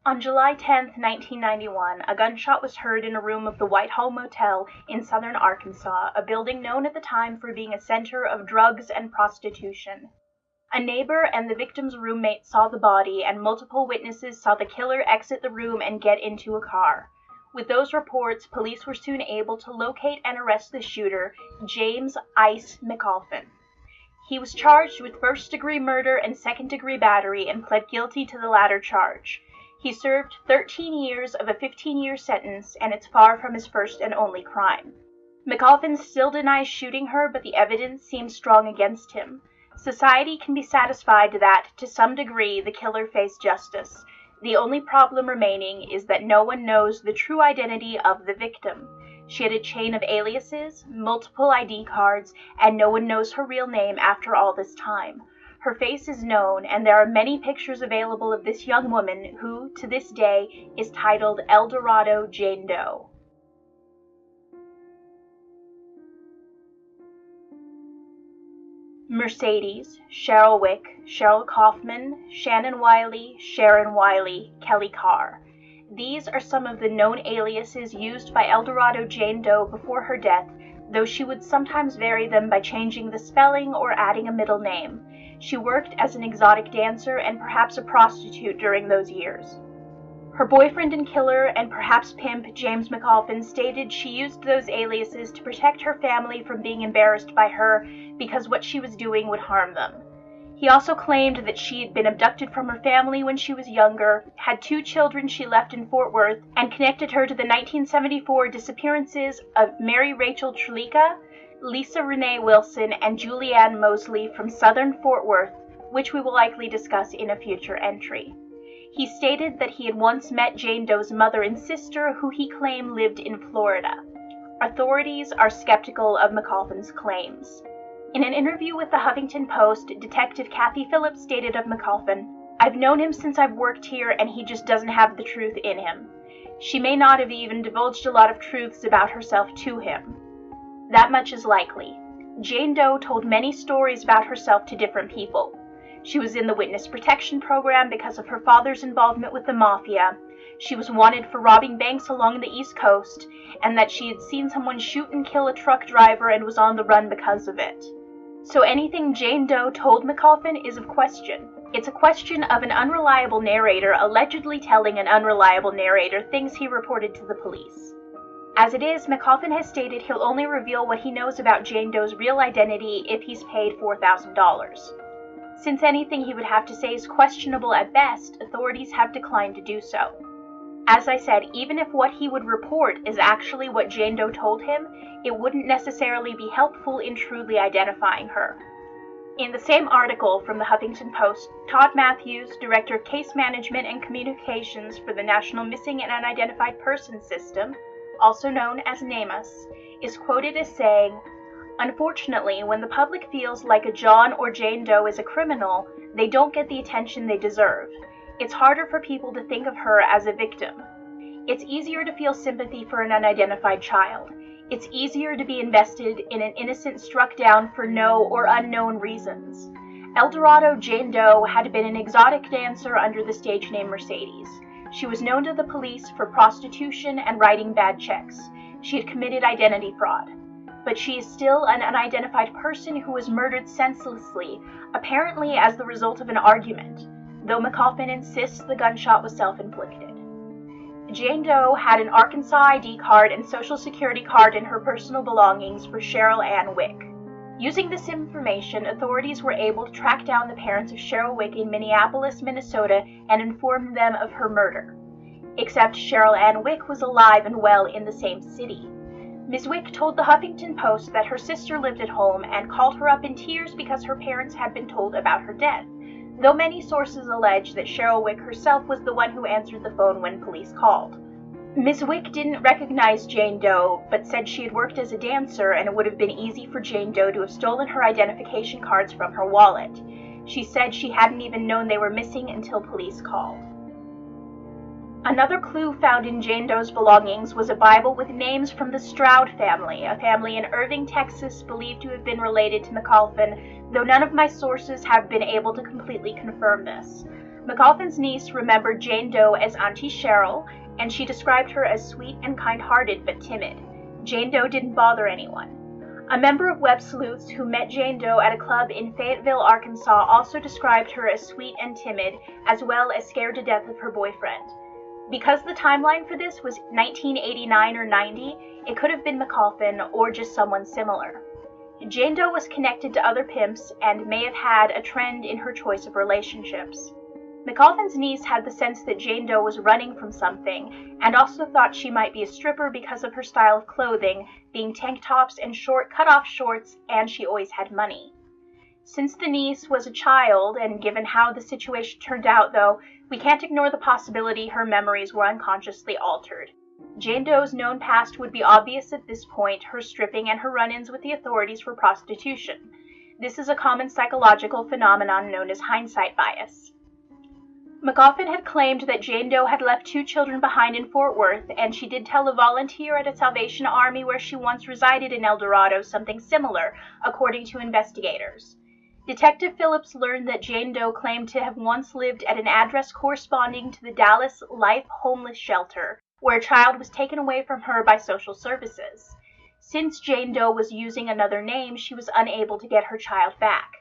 On July 10, 1991, a gunshot was heard in a room of the Whitehall Motel in southern Arkansas, a building known at the time for being a center of drugs and prostitution. A neighbor and the victim's roommate saw the body, and multiple witnesses saw the killer exit the room and get into a car. With those reports, police were soon able to locate and arrest the shooter, James "Ice" McAuliffe. He was charged with first-degree murder and second-degree battery and pled guilty to the latter charge. He served 13 years of a 15-year sentence, and it's far from his first and only crime. McAuliffe still denies shooting her, but the evidence seems strong against him. Society can be satisfied that, to some degree, the killer faced justice. The only problem remaining is that no one knows the true identity of the victim. She had a chain of aliases, multiple ID cards, and no one knows her real name after all this time. Her face is known, and there are many pictures available of this young woman who, to this day, is titled Dorado Jane Doe. Mercedes, Cheryl Wick, Cheryl Kaufman, Shannon Wiley, Sharon Wiley, Kelly Carr. These are some of the known aliases used by Dorado Jane Doe before her death, though she would sometimes vary them by changing the spelling or adding a middle name. She worked as an exotic dancer and perhaps a prostitute during those years. Her boyfriend and killer, and perhaps pimp, James McAuliffe, stated she used those aliases to protect her family from being embarrassed by her because what she was doing would harm them. He also claimed that she had been abducted from her family when she was younger, had 2 children she left in Fort Worth, and connected her to the 1974 disappearances of Mary Rachel Trelica, Lisa Renee Wilson, and Julianne Mosley from southern Fort Worth, which we will likely discuss in a future entry. He stated that he had once met Jane Doe's mother and sister, who he claimed lived in Florida. Authorities are skeptical of McAuliffe's claims. In an interview with the Huffington Post, Detective Cathy Phillips stated of McAuliffe, "I've known him since I've worked here, and he just doesn't have the truth in him." She may not have even divulged a lot of truths about herself to him. That much is likely. Jane Doe told many stories about herself to different people. She was in the witness protection program because of her father's involvement with the mafia. She was wanted for robbing banks along the East Coast, and that she had seen someone shoot and kill a truck driver and was on the run because of it. So anything Jane Doe told McAuliffe is of question. It's a question of an unreliable narrator allegedly telling an unreliable narrator things he reported to the police. As it is, McAuliffe has stated he'll only reveal what he knows about Jane Doe's real identity if he's paid $4,000. Since anything he would have to say is questionable at best, authorities have declined to do so. As I said, even if what he would report is actually what Jane Doe told him, it wouldn't necessarily be helpful in truly identifying her. In the same article from the Huffington Post, Todd Matthews, Director of Case Management and Communications for the National Missing and Unidentified Persons System, also known as NamUs, is quoted as saying, "Unfortunately, when the public feels like a John or Jane Doe is a criminal, they don't get the attention they deserve. It's harder for people to think of her as a victim. It's easier to feel sympathy for an unidentified child. It's easier to be invested in an innocent struck down for no or unknown reasons." Dorado Jane Doe had been an exotic dancer under the stage name Mercedes. She was known to the police for prostitution and writing bad checks. She had committed identity fraud. But she is still an unidentified person who was murdered senselessly, apparently as the result of an argument, though McAuliffe insists the gunshot was self-inflicted. Jane Doe had an Arkansas ID card and Social Security card in her personal belongings for Cheryl Ann Wick. Using this information, authorities were able to track down the parents of Cheryl Wick in Minneapolis, Minnesota, and inform them of her murder. Except Cheryl Ann Wick was alive and well in the same city. Ms. Wick told the Huffington Post that her sister lived at home and called her up in tears because her parents had been told about her death, though many sources allege that Cheryl Wick herself was the one who answered the phone when police called. Ms. Wick didn't recognize Jane Doe, but said she had worked as a dancer and it would have been easy for Jane Doe to have stolen her identification cards from her wallet. She said she hadn't even known they were missing until police called. Another clue found in Jane Doe's belongings was a Bible with names from the Stroud family, a family in Irving, Texas, believed to have been related to McAuliffe, though none of my sources have been able to completely confirm this. McCoffin's niece remembered Jane Doe as Auntie Cheryl, and she described her as sweet and kind-hearted but timid. Jane Doe didn't bother anyone. A member of Web Sleuths who met Jane Doe at a club in Fayetteville, Arkansas, also described her as sweet and timid, as well as scared to death of her boyfriend. Because the timeline for this was 1989 or 90, it could have been McCoffin or just someone similar. Jane Doe was connected to other pimps and may have had a trend in her choice of relationships. McCoffin's niece had the sense that Jane Doe was running from something, and also thought she might be a stripper because of her style of clothing, being tank tops and short cut-off shorts, and she always had money. Since the niece was a child, and given how the situation turned out, though, we can't ignore the possibility her memories were unconsciously altered. Jane Doe's known past would be obvious at this point, her stripping and her run-ins with the authorities for prostitution. This is a common psychological phenomenon known as hindsight bias. McCoffin had claimed that Jane Doe had left 2 children behind in Fort Worth, and she did tell a volunteer at a Salvation Army where she once resided in El Dorado something similar, according to investigators. Detective Phillips learned that Jane Doe claimed to have once lived at an address corresponding to the Dallas Life Homeless Shelter, where a child was taken away from her by social services. Since Jane Doe was using another name, she was unable to get her child back.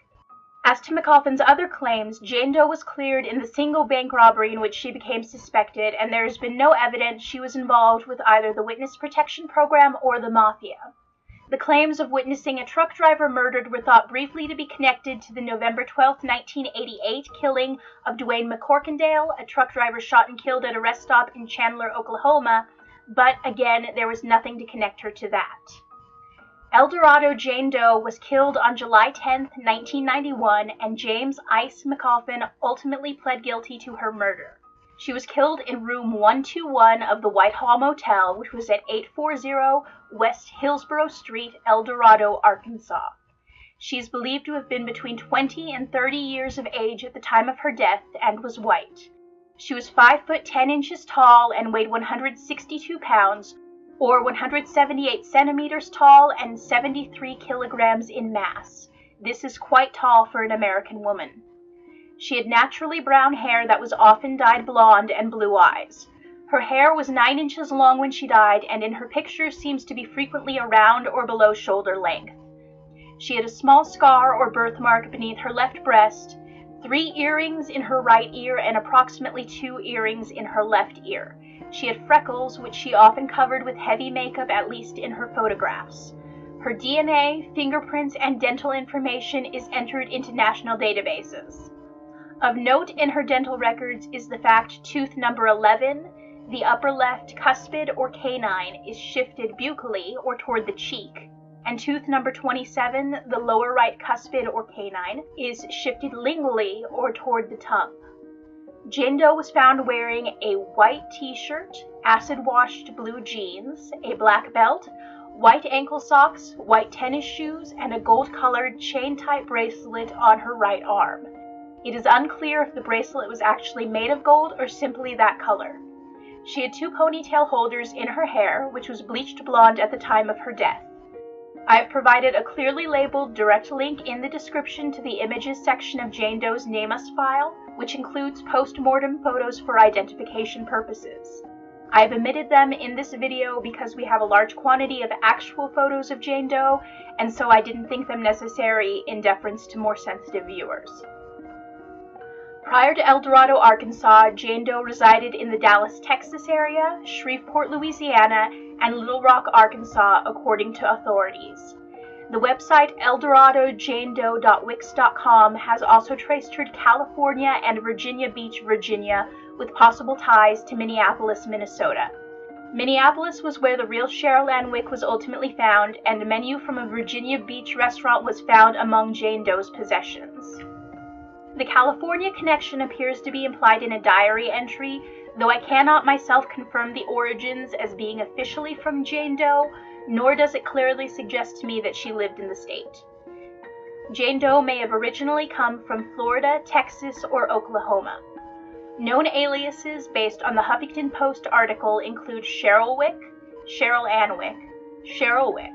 As to McCoffin's other claims, Jane Doe was cleared in the single bank robbery in which she became suspected, and there has been no evidence she was involved with either the Witness Protection Program or the Mafia. The claims of witnessing a truck driver murdered were thought briefly to be connected to the November 12, 1988 killing of Dwayne McCorkindale, a truck driver shot and killed at a rest stop in Chandler, Oklahoma, but again, there was nothing to connect her to that. El Dorado Jane Doe was killed on July 10, 1991, and James Ice McCoffin ultimately pled guilty to her murder. She was killed in room 121 of the Whitehall Motel, which was at 840 West Hillsborough Street, El Dorado, Arkansas. She is believed to have been between 20 and 30 years of age at the time of her death and was white. She was 5 foot 10 inches tall and weighed 162 pounds, or 178 centimeters tall and 73 kilograms in mass. This is quite tall for an American woman. She had naturally brown hair that was often dyed blonde and blue eyes. Her hair was 9 inches long when she died, and in her pictures seems to be frequently around or below shoulder length. She had a small scar or birthmark beneath her left breast, 3 earrings in her right ear, and approximately 2 earrings in her left ear. She had freckles, which she often covered with heavy makeup, at least in her photographs. Her DNA, fingerprints, and dental information is entered into national databases. Of note in her dental records is the fact tooth number 11, the upper left cuspid or canine, is shifted buccally or toward the cheek, and tooth number 27, the lower right cuspid or canine, is shifted lingually or toward the tongue. Jane Doe was found wearing a white t-shirt, acid-washed blue jeans, a black belt, white ankle socks, white tennis shoes, and a gold-colored chain-type bracelet on her right arm. It is unclear if the bracelet was actually made of gold or simply that color. She had 2 ponytail holders in her hair, which was bleached blonde at the time of her death. I have provided a clearly labeled direct link in the description to the images section of Jane Doe's Name Us file, which includes post-mortem photos for identification purposes. I have omitted them in this video because we have a large quantity of actual photos of Jane Doe, and so I didn't think them necessary in deference to more sensitive viewers. Prior to El Dorado, Arkansas, Jane Doe resided in the Dallas, Texas area, Shreveport, Louisiana, and Little Rock, Arkansas, according to authorities. The website eldoradojanedoe.wix.com has also traced her to California and Virginia Beach, Virginia, with possible ties to Minneapolis, Minnesota. Minneapolis was where the real Cheryl Ann Wick was ultimately found, and a menu from a Virginia Beach restaurant was found among Jane Doe's possessions. The California connection appears to be implied in a diary entry, though I cannot myself confirm the origins as being officially from Jane Doe, nor does it clearly suggest to me that she lived in the state. Jane Doe may have originally come from Florida, Texas, or Oklahoma. Known aliases based on the Huffington Post article include Cheryl Wick, Cheryl Ann Wick, Cheryl Wick,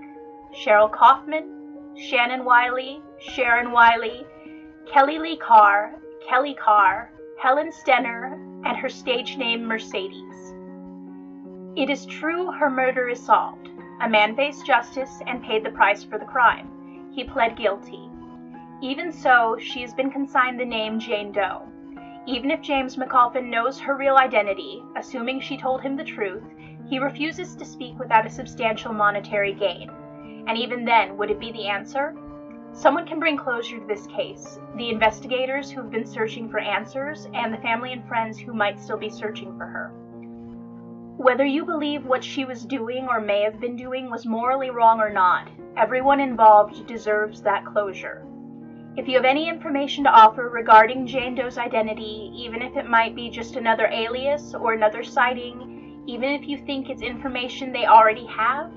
Cheryl Kaufman, Shannon Wiley, Sharon Wiley, Kelly Lee Carr, Kelly Carr, Helen Stenner, and her stage name Mercedes. It is true her murder is solved. A man faced justice and paid the price for the crime. He pled guilty. Even so, she has been consigned the name Jane Doe. Even if James McAuliffe knows her real identity, assuming she told him the truth, he refuses to speak without a substantial monetary gain. And even then, would it be the answer? Someone can bring closure to this case, the investigators who've been searching for answers, and the family and friends who might still be searching for her. Whether you believe what she was doing or may have been doing was morally wrong or not, everyone involved deserves that closure. If you have any information to offer regarding Jane Doe's identity, even if it might be just another alias or another sighting, even if you think it's information they already have,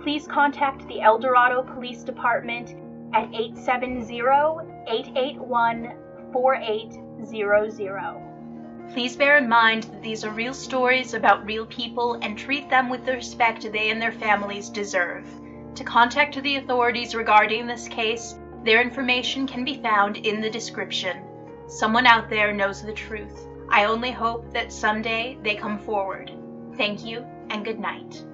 please contact the El Dorado Police Department at 870-881-4800. Please bear in mind that these are real stories about real people and treat them with the respect they and their families deserve. To contact the authorities regarding this case, their information can be found in the description. Someone out there knows the truth. I only hope that someday they come forward. Thank you and good night.